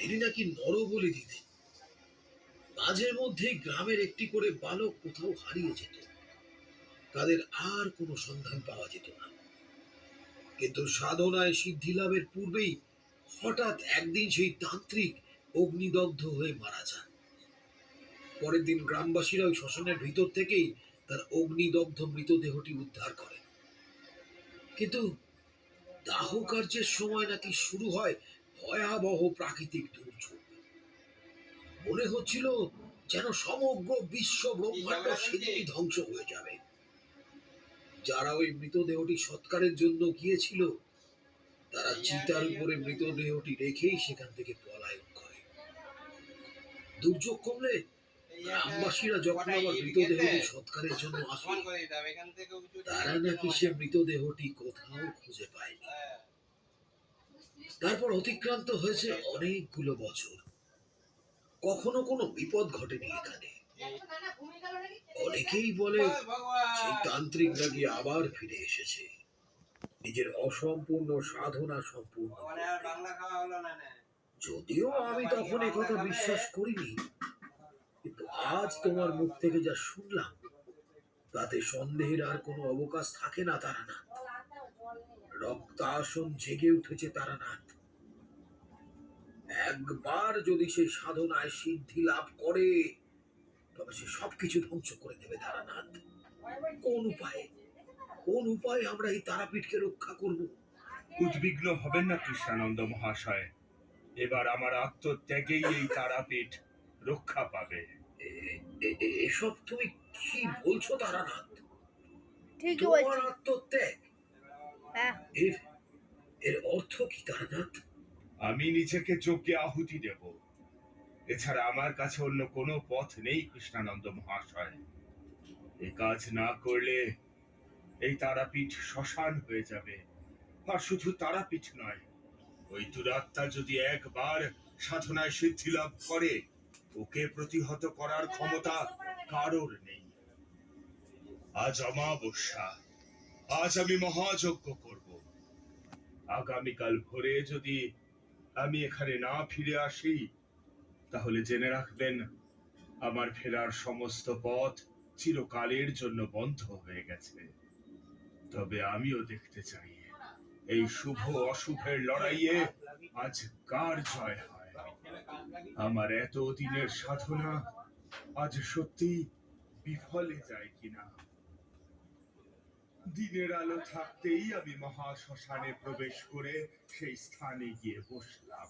তিনি নাকি নরবলি দিতেন। মাঝে মধ্যে গ্রামের একটি করে বালক কোথাও হারিয়ে যেত, তাদের আর কোনো সন্ধান পাওয়া যেত না। কিন্তু সাধনায় সিদ্ধি লাভের পূর্বেই হঠাৎ একদিন সেই তান্ত্রিক অগ্নিদগ্ধ হয়ে মারা যান। পরের দিন গ্রামবাসীরা ওই শ্মশানের ভিতর থেকেই তার অগ্নিদগ্ধ মৃতদেহটি উদ্ধার করেন। কিন্তু দাহ কার্যের সময় নাকি শুরু হয় ভয়াবহ প্রাকৃতিক দুর্যোগ। মনে হচ্ছিল যেন সমগ্র বিশ্ব ব্রহ্মাণ্ড সেদিনই ধ্বংস হয়ে যাবে। যারা ওই মৃতদেহটি সৎকারের জন্য গিয়েছিল, তারা চিতার উপরে মৃতদেহটি রেখেই সেখান থেকে পলায়ন করে। দুর্যোগ কমলে গ্রামবাসীরা যখন আবার মৃতদেহটি সৎকারের জন্য আসে, তারা নাকি সে মৃতদেহটি কোথাও খুঁজে পায়নি। তারপর অতিক্রান্ত হয়েছে অনেকগুলো বছর, কখনো কোনো বিপদ ঘটেনি এখানে। অনেকেই বলে সেই তান্ত্রিক নাকি আবার ফিরে এসেছে, নিজের অসম্পূর্ণ সাধনা সম্পূর্ণ করতে। যদিও আমি তখন একথা বিশ্বাস করিনি, কিন্তু আজ তোমার মুখ থেকে যা শুনলাম, তাতে সন্দেহের আর কোনো অবকাশ থাকে না তারানাথ। রক্তাসন জেগে উঠেছে তারানাথ। একবার যদি সেই সাধনায় সিদ্ধি লাভ করে, তবে সে সবকিছু ধ্বংস করে দেবে তারানাথ। কোন উপায়ে আমরা এই তারাপীঠকে রক্ষা করব? উদ্বিগ্ন হবেন না কৃষ্ণানন্দ মহাশয়, এবার আমার আত্মত্যাগেই এই তারাপীঠ রক্ষা পাবে। এসব তুমি কি বলছো তারানাথ? ঠিকই তোমার বলছি। আত্মত্যাগ? হ্যাঁ, এর অর্থ কি তারানাথ? আমি নিজেকে যজ্ঞে আহুতি দেব, এছাড়া আমার কাছে অন্য কোনো পথ নেই কৃষ্ণানন্দ মহাশয়। এ কাজ না করলে এই তারাপীঠ শ্মশান হয়ে যাবে। আর শুধু তারাপীঠ নয়, ওই দুরাত্মা যদি একবার সাধনায় সিদ্ধি লাভ করে, ওকে প্রতিহত করার ক্ষমতা কারোর নেই। আজ অমাবস্যা, আজ আমি মহাযজ্ঞ করব। আগামীকাল ভোরে যদি আমি এখানে না ফিরে আসি, তাহলে জেনে রাখবেন আমার ফেরার সমস্ত পথ চিরকালের জন্য বন্ধ হয়ে গেছে। তবে আমিও দেখতে চাই এই শুভ অশুভের লড়াইয়ে আজ কার জয় হয়। আমার এত দিনের সাধনা আজ সত্যি বিফলে যায় কিনা। দিনের আলো থাকতেই আমি মহাশ্মশানে প্রবেশ করে সেই স্থানে গিয়ে বসলাম।